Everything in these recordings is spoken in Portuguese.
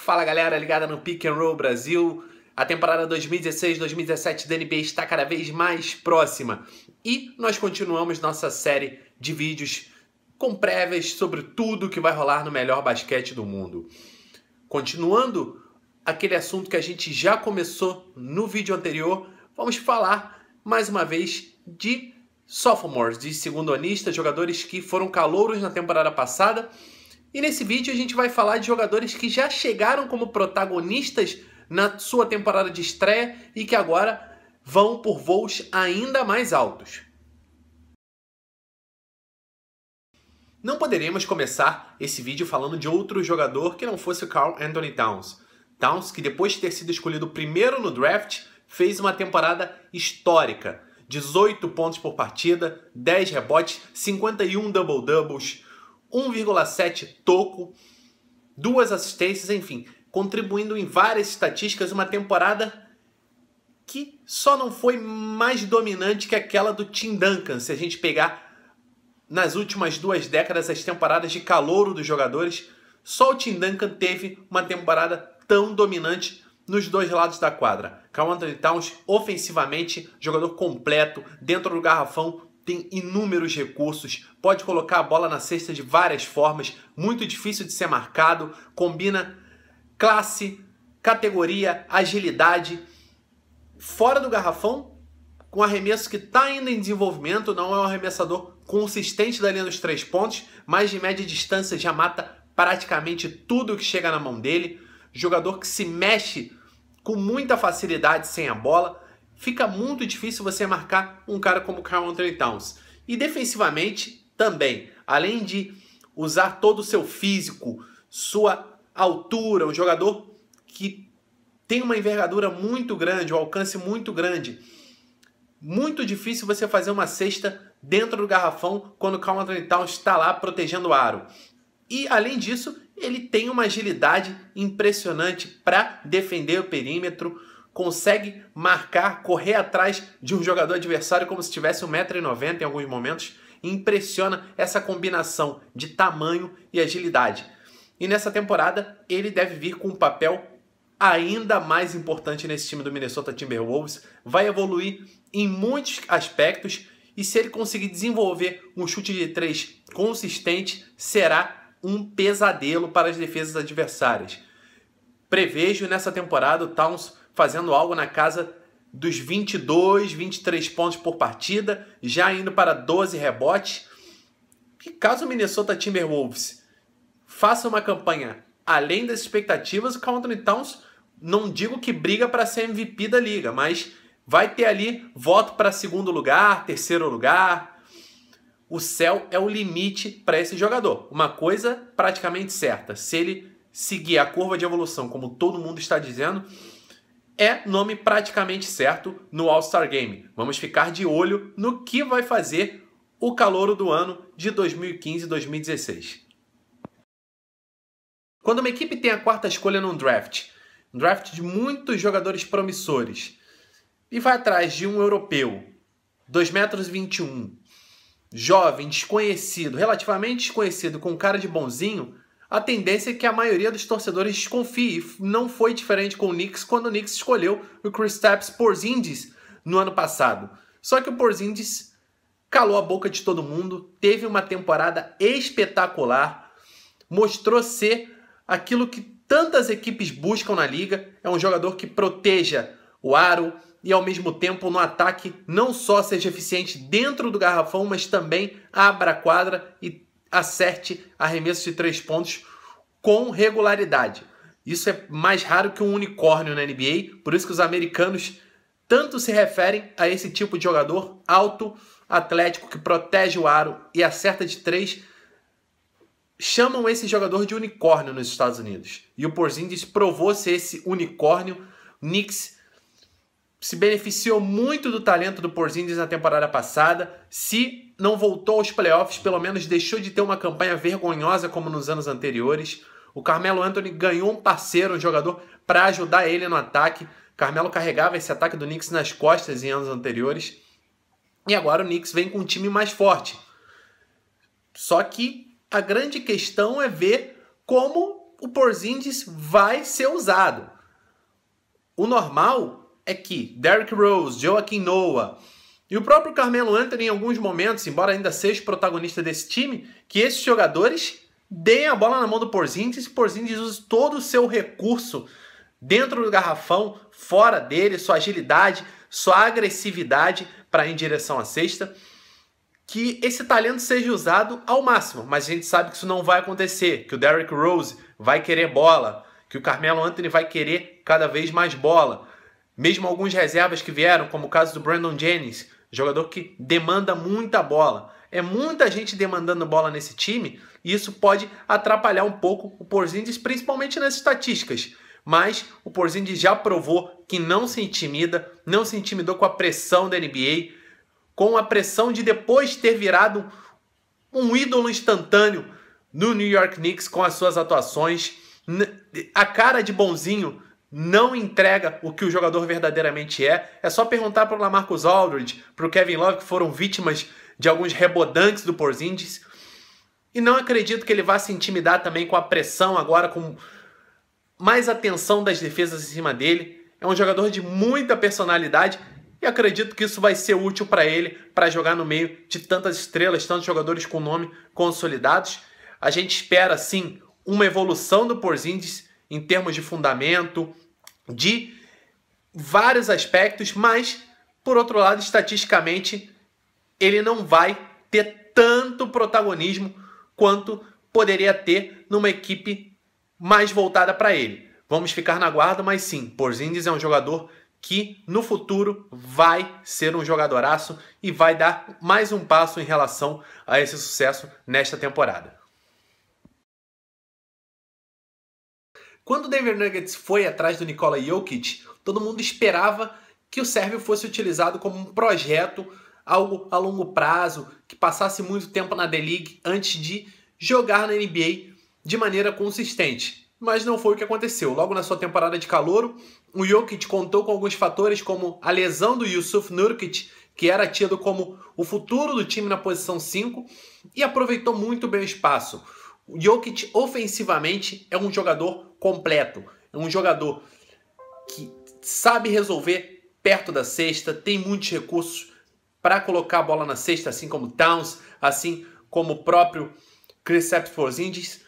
Fala galera, ligada no Pick and Roll Brasil. A temporada 2016-2017 da NBA está cada vez mais próxima e nós continuamos nossa série de vídeos com prévias sobre tudo que vai rolar no melhor basquete do mundo. Continuando aquele assunto que a gente já começou no vídeo anterior, vamos falar mais uma vez de sophomores, de segundonistas, jogadores que foram calouros na temporada passada. E nesse vídeo a gente vai falar de jogadores que já chegaram como protagonistas na sua temporada de estreia e que agora vão por voos ainda mais altos. Não poderíamos começar esse vídeo falando de outro jogador que não fosse o Karl-Anthony Towns. Towns, que depois de ter sido escolhido primeiro no draft, fez uma temporada histórica. 18 pontos por partida, 10 rebotes, 51 double-doubles, 1,7 toco, 2 assistências, enfim, contribuindo em várias estatísticas, uma temporada que só não foi mais dominante que aquela do Tim Duncan, se a gente pegar nas últimas 2 décadas as temporadas de calouro dos jogadores, só o Tim Duncan teve uma temporada tão dominante nos dois lados da quadra. Karl-Anthony Towns, ofensivamente, jogador completo, dentro do garrafão, tem inúmeros recursos, pode colocar a bola na cesta de várias formas, muito difícil de ser marcado, combina classe, categoria, agilidade. Fora do garrafão, com arremesso que está ainda em desenvolvimento, não é um arremessador consistente da linha dos 3 pontos, mas de média distância já mata praticamente tudo que chega na mão dele. Jogador que se mexe com muita facilidade sem a bola. Fica muito difícil você marcar um cara como Karl-Anthony Towns. E defensivamente também, além de usar todo o seu físico, sua altura, um jogador que tem uma envergadura muito grande, um alcance muito grande. Muito difícil você fazer uma cesta dentro do garrafão quando o Karl-Anthony Towns está lá protegendo o aro. E além disso, ele tem uma agilidade impressionante para defender o perímetro, consegue marcar, correr atrás de um jogador adversário como se tivesse 1,90 m em alguns momentos. Impressiona essa combinação de tamanho e agilidade. E nessa temporada ele deve vir com um papel ainda mais importante nesse time do Minnesota Timberwolves. Vai evoluir em muitos aspectos e se ele conseguir desenvolver um chute de 3 consistente, será um pesadelo para as defesas adversárias. Prevejo nessa temporada o Towns fazendo algo na casa dos 22, 23 pontos por partida, já indo para 12 rebotes. E caso o Minnesota Timberwolves faça uma campanha além das expectativas, o Karl-Anthony Towns, não digo que briga para ser MVP da liga, mas vai ter ali voto para segundo lugar, terceiro lugar. O céu é o limite para esse jogador. Uma coisa praticamente certa, se ele seguir a curva de evolução como todo mundo está dizendo, é nome praticamente certo no All-Star Game. Vamos ficar de olho no que vai fazer o calouro do ano de 2015 e 2016. Quando uma equipe tem a 4ª escolha num draft, um draft de muitos jogadores promissores, e vai atrás de um europeu, 2,21 m, jovem, desconhecido, relativamente desconhecido, com cara de bonzinho, a tendência é que a maioria dos torcedores desconfie. Não foi diferente com o Knicks quando o Knicks escolheu o Kristaps Porzingis no ano passado. Só que o Porzingis calou a boca de todo mundo, teve uma temporada espetacular, mostrou ser aquilo que tantas equipes buscam na liga. É um jogador que proteja o aro e ao mesmo tempo no ataque não só seja eficiente dentro do garrafão, mas também abra a quadra e acerte arremessos de 3 pontos com regularidade. Isso é mais raro que um unicórnio na NBA, por isso que os americanos tanto se referem a esse tipo de jogador alto, atlético, que protege o aro e acerta de 3. Chamam esse jogador de unicórnio nos Estados Unidos. E o Porzingis provou ser esse unicórnio. O Knicks se beneficiou muito do talento do Porzingis na temporada passada. Se não voltou aos playoffs, pelo menos deixou de ter uma campanha vergonhosa como nos anos anteriores. O Carmelo Anthony ganhou um parceiro, um jogador para ajudar ele no ataque. Carmelo carregava esse ataque do Knicks nas costas em anos anteriores. E agora o Knicks vem com um time mais forte. Só que a grande questão é ver como o Porzingis vai ser usado. O normal é que Derrick Rose, Joakim Noah e o próprio Carmelo Anthony, em alguns momentos, embora ainda seja o protagonista desse time, que esses jogadores deem a bola na mão do Porzingis e o Porzingis use todo o seu recurso dentro do garrafão, fora dele, sua agilidade, sua agressividade para ir em direção à cesta. Que esse talento seja usado ao máximo, mas a gente sabe que isso não vai acontecer, que o Derrick Rose vai querer bola, que o Carmelo Anthony vai querer cada vez mais bola. Mesmo alguns reservas que vieram, como o caso do Brandon Jennings, jogador que demanda muita bola. É muita gente demandando bola nesse time e isso pode atrapalhar um pouco o Porzingis, principalmente nas estatísticas. Mas o Porzingis já provou que não se intimida, não se intimidou com a pressão da NBA, com a pressão de depois ter virado um ídolo instantâneo no New York Knicks com as suas atuações. A cara de bonzinho não entrega o que o jogador verdadeiramente é. É só perguntar para o LaMarcus Aldridge, para o Kevin Love, que foram vítimas de alguns rebodantes do Porzingis. E não acredito que ele vá se intimidar também com a pressão agora, com mais atenção das defesas em cima dele. É um jogador de muita personalidade e acredito que isso vai ser útil para ele, para jogar no meio de tantas estrelas, tantos jogadores com nome consolidados. A gente espera, sim, uma evolução do Porzingis em termos de fundamento, de vários aspectos, mas, por outro lado, estatisticamente, ele não vai ter tanto protagonismo quanto poderia ter numa equipe mais voltada para ele. Vamos ficar na guarda, mas sim, Porzingis é um jogador que no futuro vai ser um jogadoraço e vai dar mais um passo em relação a esse sucesso nesta temporada. Quando o Denver Nuggets foi atrás do Nikola Jokic, todo mundo esperava que o sérvio fosse utilizado como um projeto, algo a longo prazo, que passasse muito tempo na D-League antes de jogar na NBA de maneira consistente. Mas não foi o que aconteceu. Logo na sua temporada de calouro, o Jokic contou com alguns fatores como a lesão do Jusuf Nurkic, que era tido como o futuro do time na posição 5, e aproveitou muito bem o espaço. O Jokic, ofensivamente, é um jogador completo. É um jogador que sabe resolver perto da cesta, tem muitos recursos para colocar a bola na cesta, assim como Towns, assim como o próprio Kristaps Porzingis.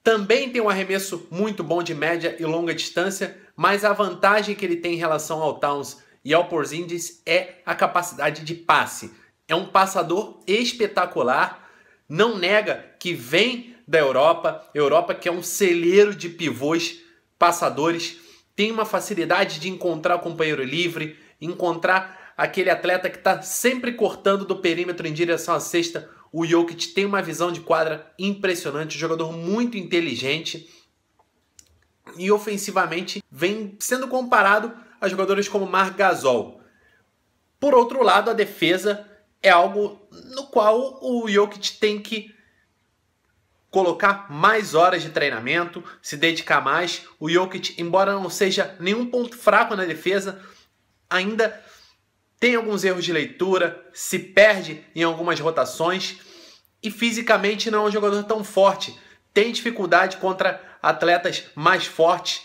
Também tem um arremesso muito bom de média e longa distância, mas a vantagem que ele tem em relação ao Towns e ao Porzingis é a capacidade de passe. É um passador espetacular, não nega que vem da Europa que é um celeiro de pivôs passadores, tem uma facilidade de encontrar o companheiro livre, encontrar aquele atleta que está sempre cortando do perímetro em direção à cesta. O Jokic tem uma visão de quadra impressionante, um jogador muito inteligente e ofensivamente vem sendo comparado a jogadores como Marc Gasol. Por outro lado, a defesa é algo no qual o Jokic tem que colocar mais horas de treinamento, se dedicar mais. O Jokic, embora não seja nenhum ponto fraco na defesa, ainda tem alguns erros de leitura, se perde em algumas rotações e fisicamente não é um jogador tão forte. Tem dificuldade contra atletas mais fortes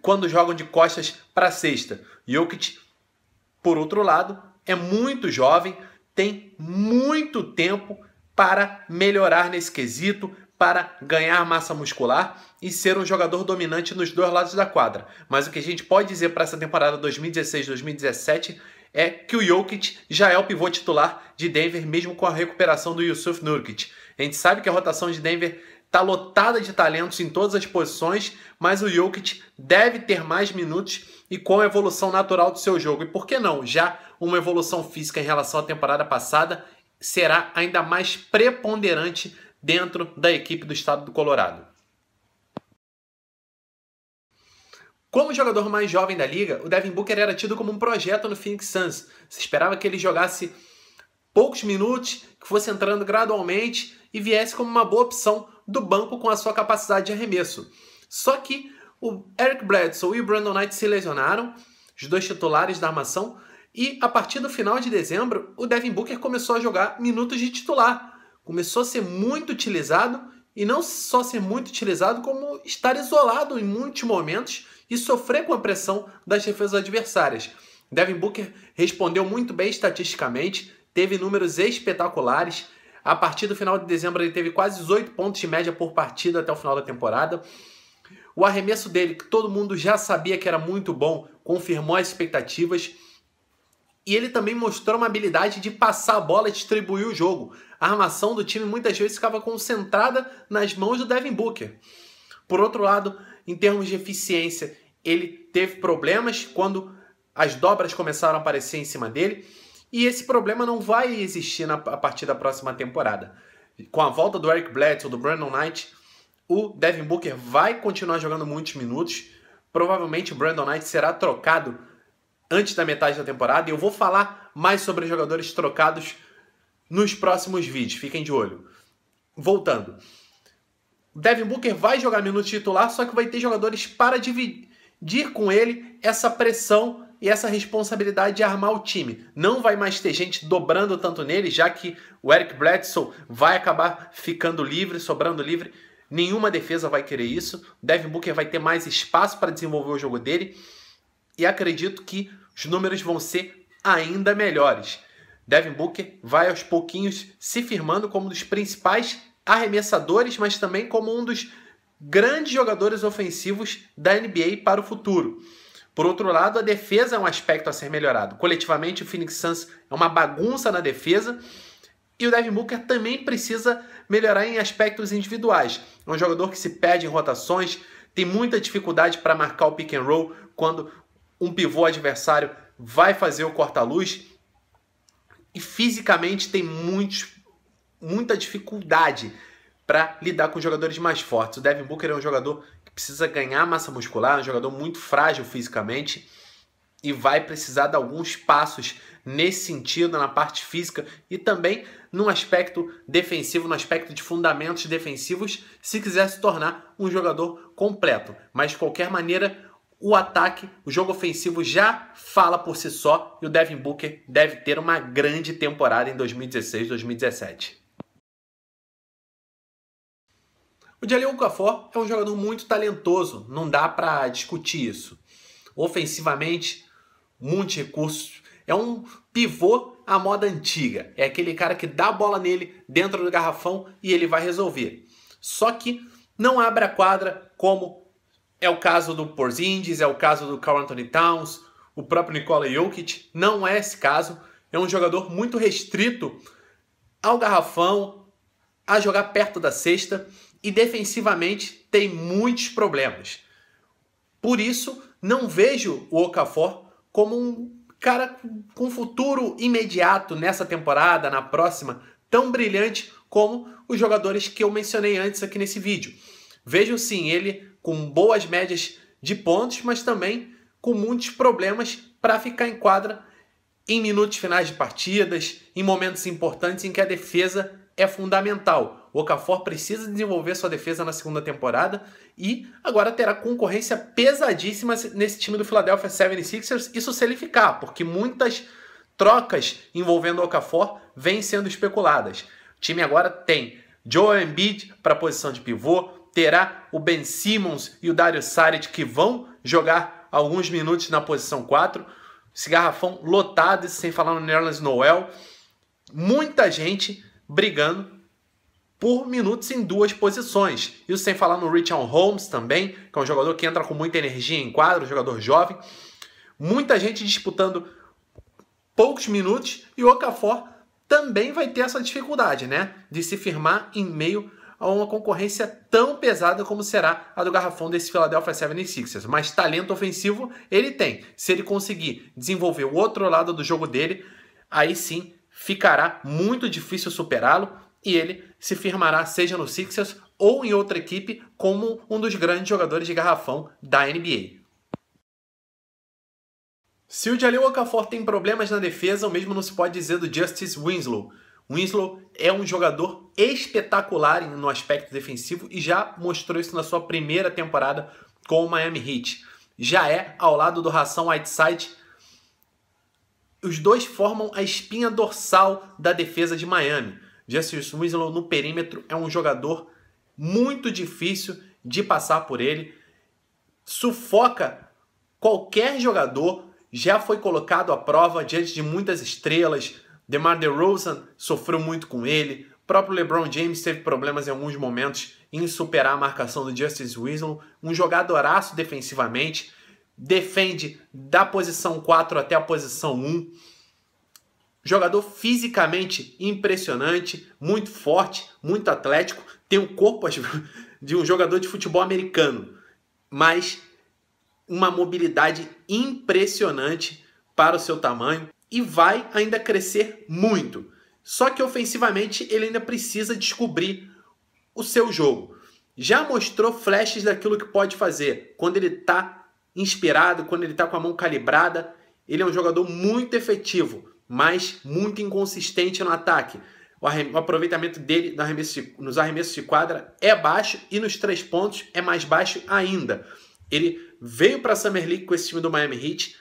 quando jogam de costas para a cesta. Jokic, por outro lado, é muito jovem, tem muito tempo para melhorar nesse quesito, para ganhar massa muscular e ser um jogador dominante nos dois lados da quadra. Mas o que a gente pode dizer para essa temporada 2016-2017 é que o Jokic já é o pivô titular de Denver, mesmo com a recuperação do Jusuf Nurkic. A gente sabe que a rotação de Denver está lotada de talentos em todas as posições, mas o Jokic deve ter mais minutos e com a evolução natural do seu jogo. E por que não? Já uma evolução física em relação à temporada passada será ainda mais preponderante dentro da equipe do estado do Colorado. Como jogador mais jovem da liga, o Devin Booker era tido como um projeto no Phoenix Suns. Se esperava que ele jogasse poucos minutos, que fosse entrando gradualmente e viesse como uma boa opção do banco com a sua capacidade de arremesso. Só que o Eric Bledsoe e o Brandon Knight se lesionaram, os dois titulares da armação, e a partir do final de dezembro, o Devin Booker começou a jogar minutos de titular. Começou a ser muito utilizado e não só ser muito utilizado, como estar isolado em muitos momentos e sofrer com a pressão das defesas adversárias. Devin Booker respondeu muito bem estatisticamente, teve números espetaculares. A partir do final de dezembro ele teve quase 18 pontos de média por partida até o final da temporada. O arremesso dele, que todo mundo já sabia que era muito bom, confirmou as expectativas. E ele também mostrou uma habilidade de passar a bola e distribuir o jogo. A armação do time muitas vezes ficava concentrada nas mãos do Devin Booker. Por outro lado, em termos de eficiência, ele teve problemas quando as dobras começaram a aparecer em cima dele. E esse problema não vai existir a partir da próxima temporada. Com a volta do Eric Bledsoe, do Brandon Knight, o Devin Booker vai continuar jogando muitos minutos. Provavelmente o Brandon Knight será trocado antes da metade da temporada. E eu vou falar mais sobre jogadores trocados nos próximos vídeos. Fiquem de olho. Voltando. O Devin Booker vai jogar minuto titular, só que vai ter jogadores para dividir com ele essa pressão e essa responsabilidade de armar o time. Não vai mais ter gente dobrando tanto nele, já que o Eric Bledsoe vai acabar ficando livre, sobrando livre. Nenhuma defesa vai querer isso. O Devin Booker vai ter mais espaço para desenvolver o jogo dele. E acredito que os números vão ser ainda melhores. Devin Booker vai aos pouquinhos se firmando como um dos principais arremessadores, mas também como um dos grandes jogadores ofensivos da NBA para o futuro. Por outro lado, a defesa é um aspecto a ser melhorado. Coletivamente, o Phoenix Suns é uma bagunça na defesa e o Devin Booker também precisa melhorar em aspectos individuais. É um jogador que se perde em rotações, tem muita dificuldade para marcar o pick and roll quando um pivô adversário vai fazer o corta-luz e fisicamente tem muita dificuldade para lidar com jogadores mais fortes. O Devin Booker é um jogador que precisa ganhar massa muscular, um jogador muito frágil fisicamente e vai precisar de alguns passos nesse sentido, na parte física e também no aspecto defensivo, no aspecto de fundamentos defensivos, se quiser se tornar um jogador completo. Mas de qualquer maneira, o ataque, o jogo ofensivo já fala por si só e o Devin Booker deve ter uma grande temporada em 2016-2017. O Jahlil Okafor é um jogador muito talentoso, não dá para discutir isso. Ofensivamente, muitos recursos. É um pivô à moda antiga. É aquele cara que dá a bola nele dentro do garrafão e ele vai resolver. Só que não abre a quadra como é o caso do Porzingis, é o caso do Karl-Anthony Towns, o próprio Nikola Jokic. Não é esse caso. É um jogador muito restrito ao garrafão, a jogar perto da cesta e defensivamente tem muitos problemas. Por isso, não vejo o Okafor como um cara com futuro imediato nessa temporada, na próxima, tão brilhante como os jogadores que eu mencionei antes aqui nesse vídeo. Vejo sim ele com boas médias de pontos, mas também com muitos problemas para ficar em quadra em minutos finais de partidas, em momentos importantes em que a defesa é fundamental. O Okafor precisa desenvolver sua defesa na segunda temporada e agora terá concorrência pesadíssima nesse time do Philadelphia 76ers, isso se ele ficar, porque muitas trocas envolvendo o Okafor vêm sendo especuladas. O time agora tem Joel Embiid para a posição de pivô, terá o Ben Simmons e o Dario Saric que vão jogar alguns minutos na posição 4, esse garrafão lotado, sem falar no Nerlens Noel, muita gente brigando por minutos em duas posições. Isso sem falar no Richaun Holmes também, que é um jogador que entra com muita energia em quadro, um jogador jovem. Muita gente disputando poucos minutos e o Okafor também vai ter essa dificuldade, né? De se firmar em meio a uma concorrência tão pesada como será a do garrafão desse Philadelphia 76ers. Mas talento ofensivo ele tem. Se ele conseguir desenvolver o outro lado do jogo dele, aí sim ficará muito difícil superá-lo e ele se firmará seja no Sixers ou em outra equipe como um dos grandes jogadores de garrafão da NBA. Se o Jahlil Okafor tem problemas na defesa, o mesmo não se pode dizer do Justice Winslow. Winslow é um jogador espetacular no aspecto defensivo e já mostrou isso na sua primeira temporada com o Miami Heat. Já é ao lado do Hassan Whiteside. Os dois formam a espinha dorsal da defesa de Miami. Justice Winslow no perímetro é um jogador muito difícil de passar por ele, sufoca qualquer jogador, já foi colocado à prova diante de muitas estrelas. DeMar DeRozan sofreu muito com ele, o próprio LeBron James teve problemas em alguns momentos em superar a marcação do Justice Winslow, um jogadoraço defensivamente, defende da posição 4 até a posição 1, jogador fisicamente impressionante, muito forte, muito atlético, tem um corpo de um jogador de futebol americano, mas uma mobilidade impressionante para o seu tamanho e vai ainda crescer muito. Só que ofensivamente ele ainda precisa descobrir o seu jogo. Já mostrou flashes daquilo que pode fazer. Quando ele está inspirado, quando ele está com a mão calibrada, ele é um jogador muito efetivo, mas muito inconsistente no ataque. O aproveitamento dele nos arremessos de quadra é baixo e nos 3 pontos é mais baixo ainda. Ele veio para a Summer League com esse time do Miami Heat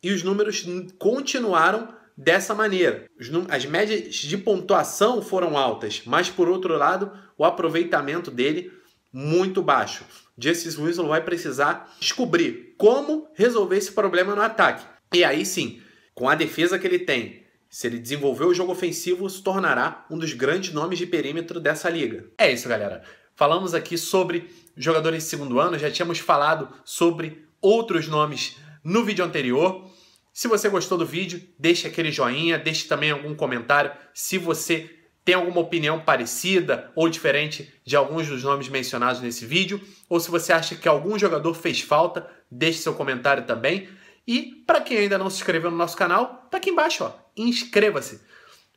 e os números continuaram dessa maneira. As médias de pontuação foram altas, mas por outro lado, o aproveitamento dele muito baixo. Justice Winslow vai precisar descobrir como resolver esse problema no ataque. E aí sim, com a defesa que ele tem, se ele desenvolver o jogo ofensivo, se tornará um dos grandes nomes de perímetro dessa liga. É isso, galera. Falamos aqui sobre jogadores de segundo ano, já tínhamos falado sobre outros nomes no vídeo anterior. Se você gostou do vídeo, deixe aquele joinha, deixe também algum comentário se você tem alguma opinião parecida ou diferente de alguns dos nomes mencionados nesse vídeo, ou se você acha que algum jogador fez falta, deixe seu comentário também. E para quem ainda não se inscreveu no nosso canal, tá aqui embaixo, ó, inscreva-se.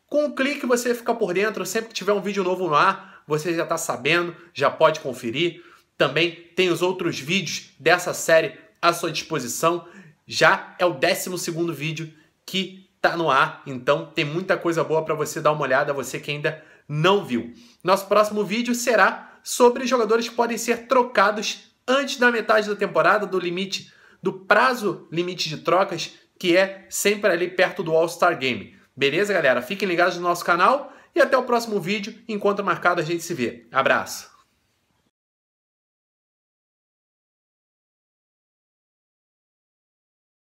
Com um clique você fica por dentro, sempre que tiver um vídeo novo no ar, você já está sabendo, já pode conferir. Também tem os outros vídeos dessa série à sua disposição. Já é o 12º vídeo que tá no ar, então tem muita coisa boa para você dar uma olhada, você que ainda não viu. Nosso próximo vídeo será sobre jogadores que podem ser trocados antes da metade da temporada, do prazo limite de trocas, que é sempre ali perto do All-Star Game. Beleza, galera? Fiquem ligados no nosso canal e até o próximo vídeo. Enquanto marcado, a gente se vê. Abraço!